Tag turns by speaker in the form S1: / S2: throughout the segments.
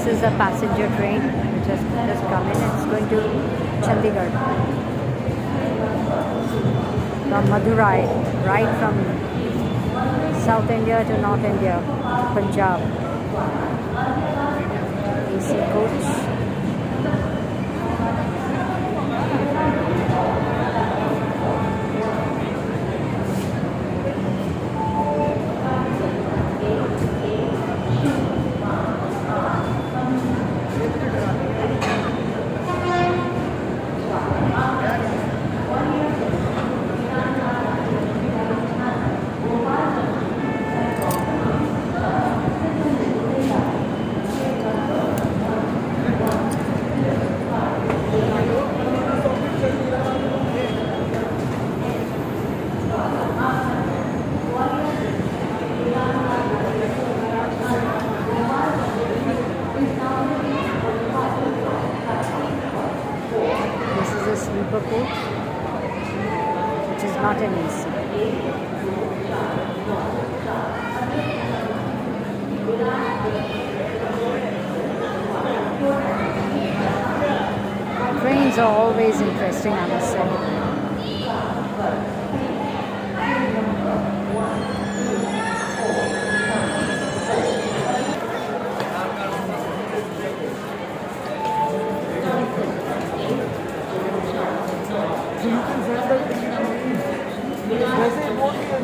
S1: is a passenger train which has just come in. It's going to Chandigarh from Madurai, right from South India to North India, Punjab. AC coach. Sleeper coach, which is not an AC. Trains are always interesting, I must say.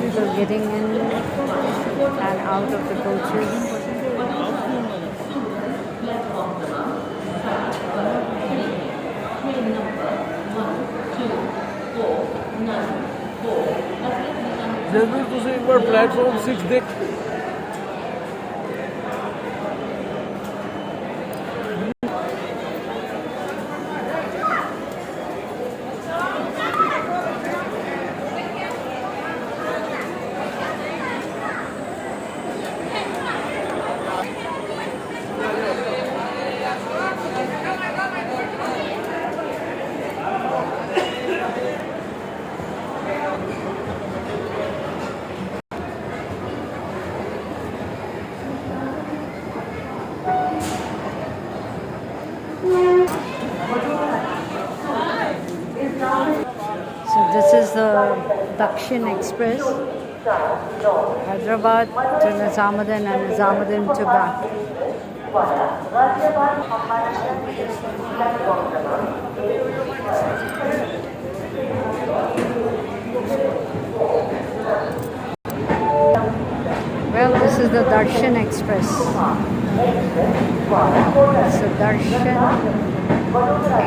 S1: People getting in and out of the coaches.
S2: जरूर तुझे एक बार platform 6 देख
S1: So this is the Dakshin Express, Hyderabad to Nizamuddin and Nizamuddin to back. Well, this is the Darshan Express. It's the Darshan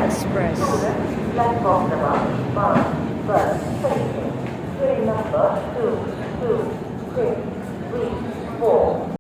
S1: Express.